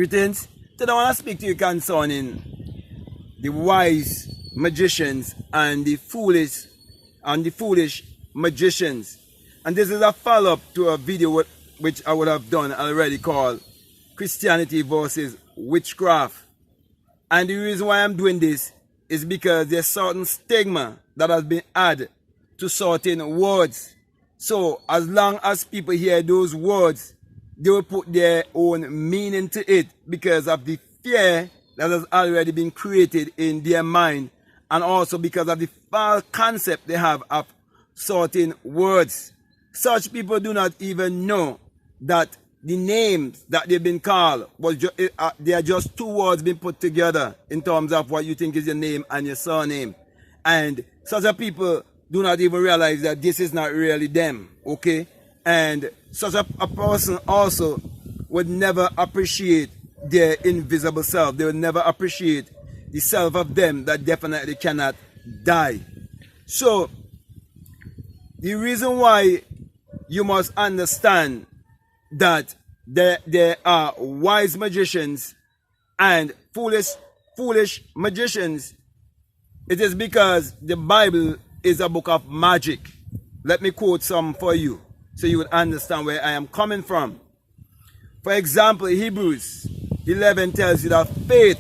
Greetings. Today I want to speak to you concerning the wise magicians and the foolish magicians. And this is a follow-up to a video which I would have done already called Christianity versus Witchcraft. And the reason why I'm doing this is because there's certain stigma that has been added to certain words. So as long as people hear those words, they will put their own meaning to it because of the fear that has already been created in their mind, and also because of the false concept they have of certain words. Such people do not even know that the names that they've been called, they are just two words being put together in terms of what you think is your name and your surname. And such people do not even realize that this is not really them, okay? And such a person also would never appreciate their invisible self. They would never appreciate the self of them that definitely cannot die. So, the reason why you must understand that there are wise magicians and foolish magicians, it is because the Bible is a book of magic. Let me quote some for you, so you would understand where I am coming from. For example, Hebrews 11 tells you that faith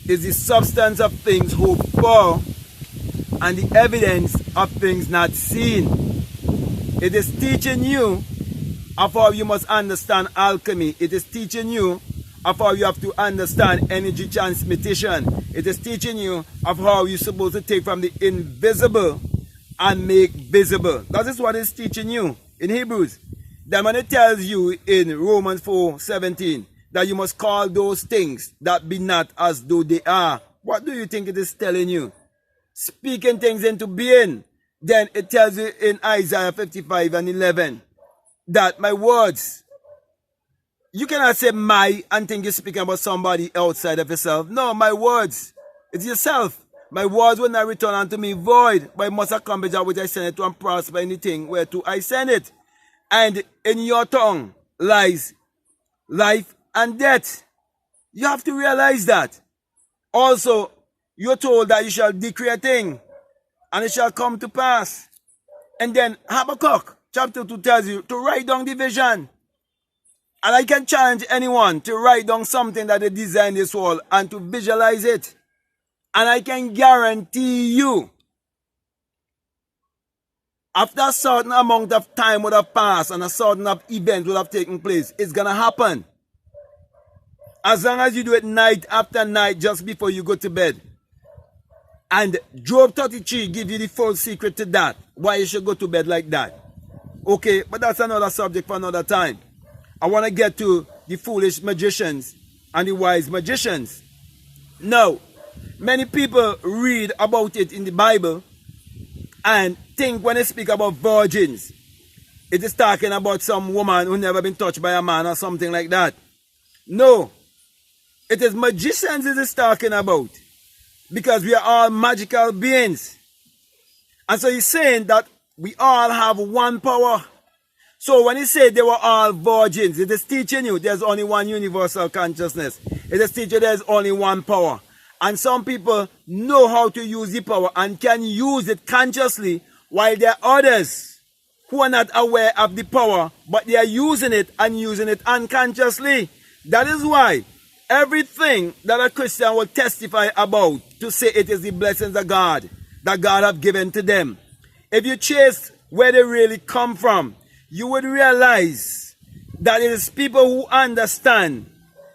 is the substance of things hoped for and the evidence of things not seen. It is teaching you of how you must understand alchemy. It is teaching you of how you have to understand energy transmutation. It is teaching you of how you're supposed to take from the invisible and make visible. That is what it's teaching you in Hebrews. Then when it tells you in Romans 4:17 that you must call those things that be not as though they are, what do you think it is telling you? Speaking things into being. Then it tells you in Isaiah 55:11 that my words, you cannot say my and think you're speaking about somebody outside of yourself. No, my words, it's yourself. My words will not return unto me void, but it must accomplish that which I send it to and prosper anything whereto I send it. And in your tongue lies life and death. You have to realize that. Also, you're told that you shall decree a thing, and it shall come to pass. And then Habakkuk chapter 2 tells you to write down the vision. And I can challenge anyone to write down something that they design this world and to visualize it. And I can guarantee you, after a certain amount of time would have passed and a certain event would have taken place, it's going to happen. As long as you do it night after night just before you go to bed. And Job 33 gives you the full secret to that, why you should go to bed like that. Okay, but that's another subject for another time. I want to get to the foolish magicians and the wise magicians. Now, many people read about it in the Bible and think when they speak about virgins, it is talking about some woman who never been touched by a man or something like that. No, it is magicians it is talking about, because we are all magical beings. And so he's saying that we all have one power. So when he said they were all virgins, it is teaching you there's only one universal consciousness. It is teaching you there's only one power. And some people know how to use the power and can use it consciously, while there are others who are not aware of the power, but they are using it and using it unconsciously. That is why everything that a Christian will testify about to say it is the blessings of God that God have given to them. If you chase where they really come from, you would realize that it is people who understand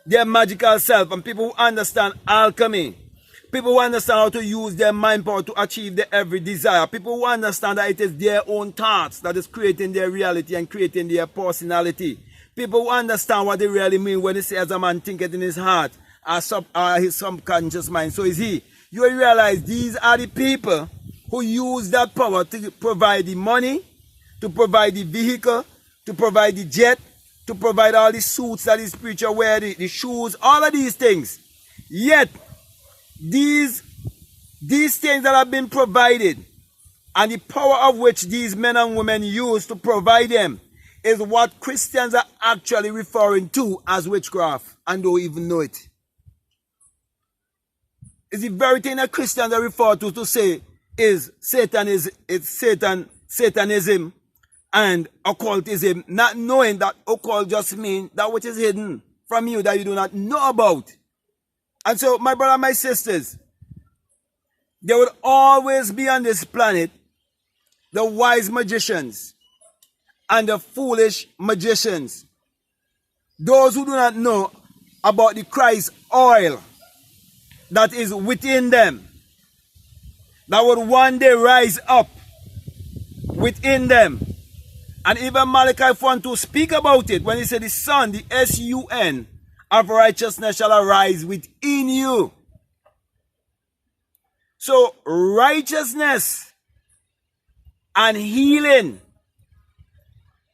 their magical self and people who understand alchemy. People who understand how to use their mind power to achieve their every desire. People who understand that it is their own thoughts that is creating their reality and creating their personality. People who understand what they really mean when they say as a man thinketh in his heart, or his subconscious mind, so is he. You will realize these are the people who use that power to provide the money, to provide the vehicle, to provide the jet, to provide all the suits that these preachers wear, the shoes, all of these things. Yet, these things that have been provided, and the power of which these men and women use to provide them, is what Christians are actually referring to as witchcraft and don't even know it. It's the very thing that Christians are referred to say is Satanism and occultism, not knowing that occult just means that which is hidden from you that you do not know about. And so, my brother, my sisters, there will always be on this planet the wise magicians and the foolish magicians. Those who do not know about the Christ oil that is within them, that would one day rise up within them. And even Malachi 1:2 speak about it when he said the sun, the S-U-N, of righteousness shall arise within you. So righteousness and healing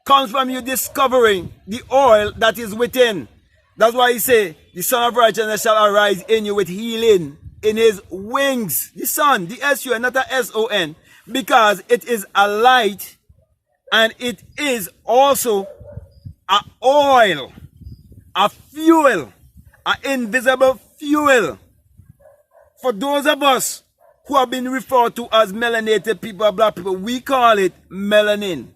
comes from you discovering the oil that is within. That's why he say the Son of Righteousness shall arise in you with healing in his wings. The sun, the S-U-N, not the S-O-N, because it is a light and it is also an oil, a fuel, an invisible fuel. For those of us who have been referred to as melanated people, black people, we call it melanin.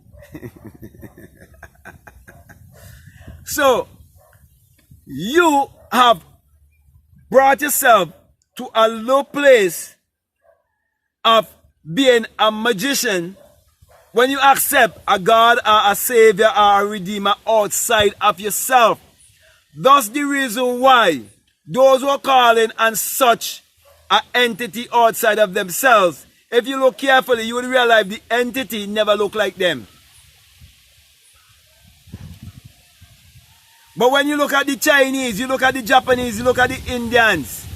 So, you have brought yourself to a low place of being a magician when you accept a God or a Savior or a Redeemer outside of yourself. That's the reason why those who are calling on such an entity outside of themselves, if you look carefully, you will realize the entity never look like them. But when you look at the Chinese, you look at the Japanese, you look at the Indians,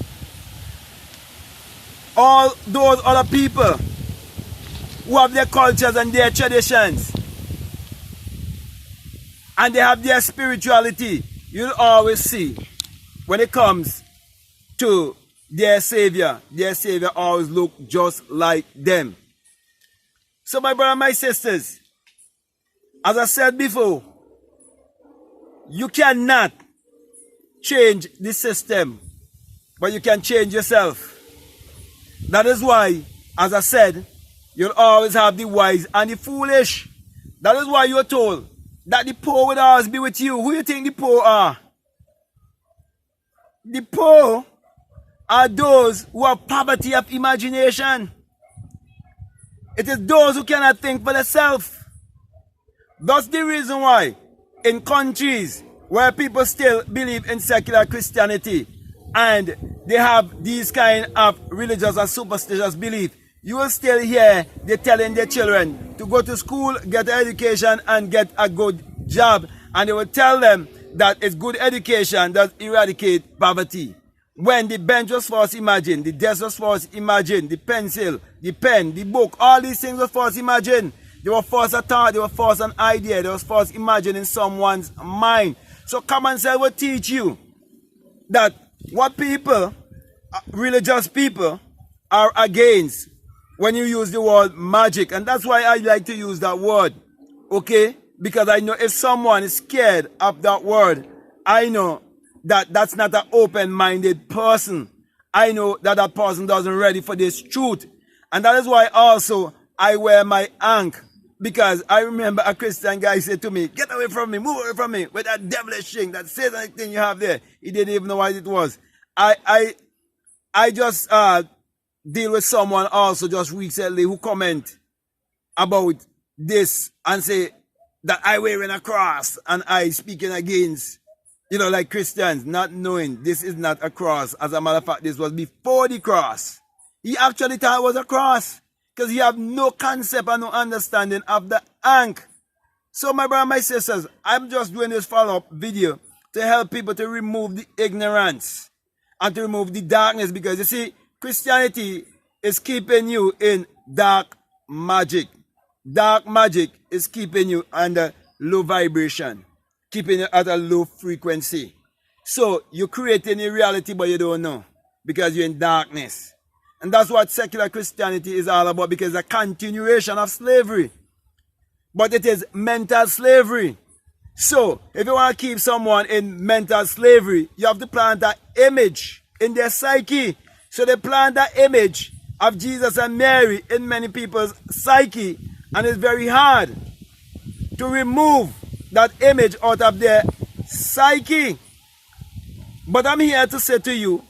all those other people who have their cultures and their traditions, and they have their spirituality, you'll always see when it comes to their Savior always look just like them. So my brother and my sisters, as I said before, you cannot change the system, but you can change yourself. That is why, as I said, you'll always have the wise and the foolish. That is why you're told that the poor will always be with you. Who do you think the poor are? The poor are those who have poverty of imagination. It is those who cannot think for themselves. That's the reason why in countries where people still believe in secular Christianity and they have these kind of religious and superstitious belief, you will still hear they telling their children to go to school, get an education and get a good job, and they will tell them that it's good education that eradicate poverty. When the bench was first imagined, the desk was first imagined, the pencil, the pen, the book, all these things were first imagined. They were first a thought, they were first an idea, they were first imagined in someone's mind. So common sense will teach you that what people, religious people, are against when you use the word magic. And that's why I like to use that word, okay? Because I know if someone is scared of that word, I know that that's not an open-minded person. I know that that person doesn't ready for this truth. And that is why also I wear my ankh. Because I remember a Christian guy said to me, get away from me, move away from me, with that devilish thing, that satanic thing you have there. He didn't even know what it was. I just deal with someone also just recently who comment about this and say that I wearing a cross and I speaking against, you know, like Christians, not knowing this is not a cross. As a matter of fact, this was before the cross. He actually thought it was a cross, because he have no concept and no understanding of the ankh. So my brother and my sisters, I'm just doing this follow-up video to help people to remove the ignorance and to remove the darkness, because you see, Christianity is keeping you in dark magic. Dark magic is keeping you under low vibration, keeping you at a low frequency. So you're creating a reality but you don't know, because you're in darkness. And that's what secular Christianity is all about, because it's a continuation of slavery. But it is mental slavery. So, if you want to keep someone in mental slavery, you have to plant that image in their psyche. So they plant that image of Jesus and Mary in many people's psyche, and it's very hard to remove that image out of their psyche. But I'm here to say to you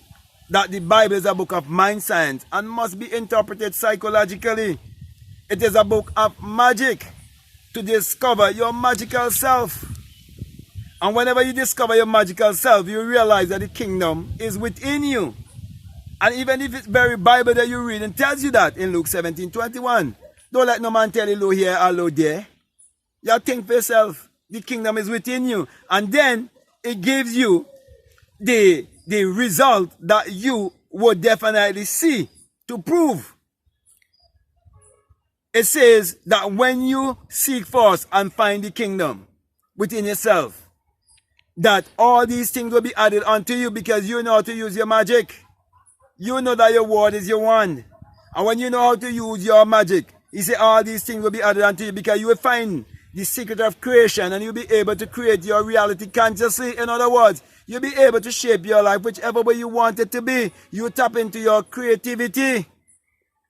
that the Bible is a book of mind science and must be interpreted psychologically. It is a book of magic to discover your magical self. And whenever you discover your magical self, you realize that the kingdom is within you. And even if it's very Bible that you read and tells you that in Luke 17:21, don't let no man tell you, lo here or lo there. You think for yourself, the kingdom is within you. And then it gives you the result that you would definitely see to prove. It says that when you seek first and find the kingdom within yourself, that all these things will be added unto you because you know how to use your magic. You know that your word is your wand. And when you know how to use your magic, he said all these things will be added unto you because you will find the secret of creation and you'll be able to create your reality consciously. In other words, you'll be able to shape your life whichever way you want it to be. You tap into your creativity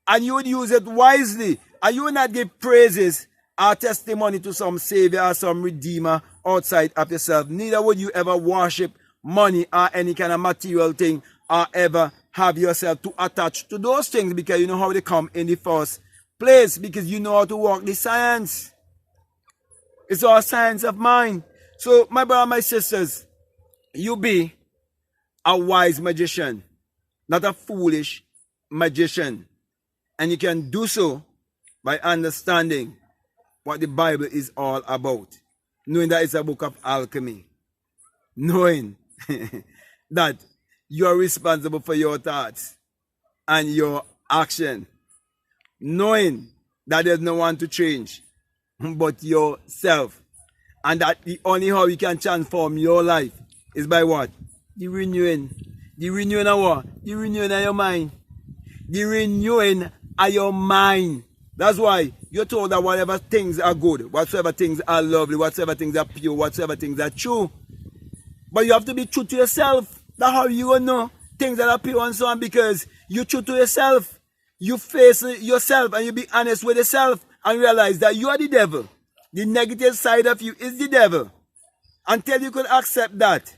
and you would use it wisely. And you will not give praises or testimony to some savior or some redeemer outside of yourself. Neither would you ever worship money or any kind of material thing or ever have yourself to attach to those things because you know how they come in the first place, because you know how to work the science. It's all science of mind. So my brother, my sisters, you be a wise magician, not a foolish magician. And you can do so by understanding what the Bible is all about. Knowing that it's a book of alchemy. Knowing that you are responsible for your thoughts and your action. Knowing that there's no one to change but yourself. And that the only how you can transform your life is by what? The renewing. The renewing of what? The renewing of your mind. The renewing of your mind. That's why you're told that whatever things are good, whatsoever things are lovely, whatsoever things are pure, whatsoever things are true. But you have to be true to yourself. That's how you will know things that are pure and so on, because you're true to yourself. You face yourself and you be honest with yourself and realize that you are the devil. The negative side of you is the devil. Until you could accept that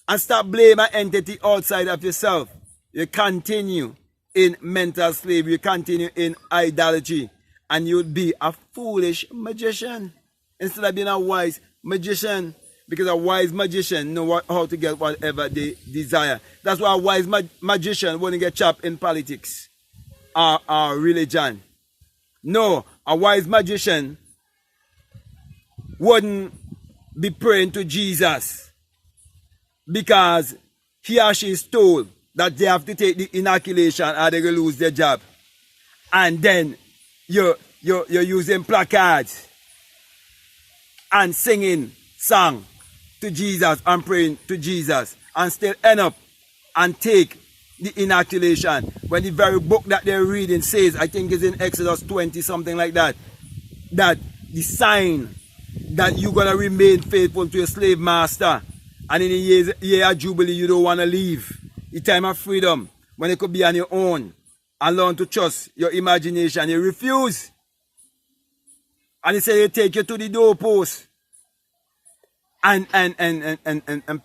and stop blaming an entity outside of yourself, you continue in mental slavery, you continue in idolatry, and you'll be a foolish magician instead of being a wise magician. Because a wise magician knows how to get whatever they desire. That's why a wise magician wouldn't get trapped in politics or religion. No, a wise magician wouldn't be praying to Jesus because he or she is told that they have to take the inoculation or they will lose their job. And then you're using placards and singing song to Jesus and praying to Jesus and still end up and take the inoculation when the very book that they're reading says, I think it's in Exodus 20, something like that, that the sign that you're going to remain faithful to your slave master, and in the year of Jubilee you don't want to leave, the time of freedom when it could be on your own and learn to trust your imagination, you refuse. And he said he take you to the doorpost and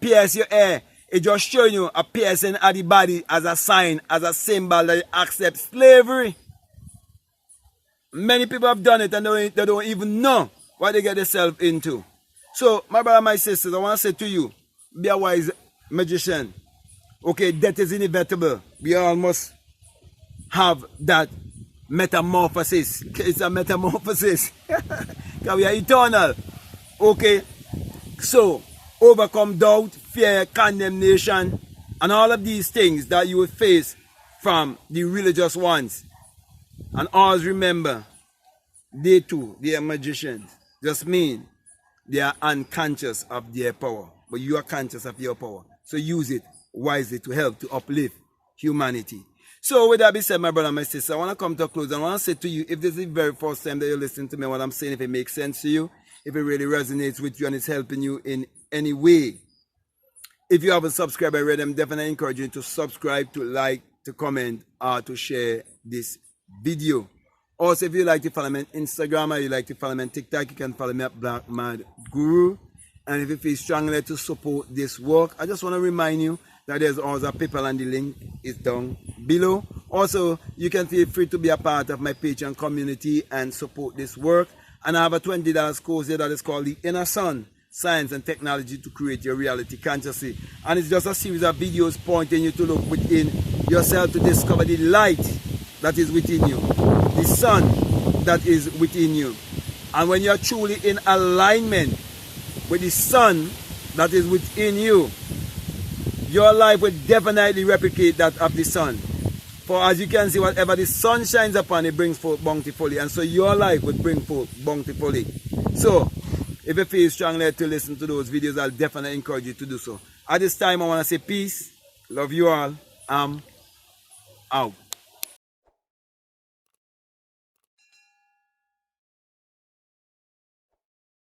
pierce your hair. It just showing you a piercing of the body as a sign, as a symbol that you accept slavery. Many people have done it and they don't even know what they get themselves into. So, my brother, my sisters, I want to say to you, be a wise magician. Okay, death is inevitable. We all must have that metamorphosis. It's a metamorphosis. Because we are eternal. Okay, so overcome doubt, fear, condemnation, and all of these things that you will face from the religious ones. And always remember, they too, they are magicians. Just mean they are unconscious of their power, but you are conscious of your power. So use it wisely to help to uplift humanity. So with that being said, my brother and my sister, I want to come to a close. I want to say to you, if this is the very first time that you're listening to me, what I'm saying, if it makes sense to you, if it really resonates with you and it's helping you in any way. If you haven't subscribed already, I'm definitely encouraging you to subscribe, to like, to comment, or to share this video. Also, if you like to follow me on Instagram or you like to follow me on TikTok, you can follow me at BlackMadGuru. And if you feel strongly to support this work, I just want to remind you that there's also a PayPal and the link is down below. Also, you can feel free to be a part of my Patreon community and support this work. And I have a $20 course here that is called The Inner Sun, Science and Technology to Create Your Reality Consciously. And it's just a series of videos pointing you to look within yourself to discover the light that is within you, the sun that is within you. And when you're truly in alignment with the sun that is within you, your life will definitely replicate that of the sun. For as you can see, whatever the sun shines upon, it brings forth bountifully. And so your life will bring forth bountifully. So, if you feel strongly to listen to those videos, I'll definitely encourage you to do so. At this time, I want to say peace. Love you all. I'm out.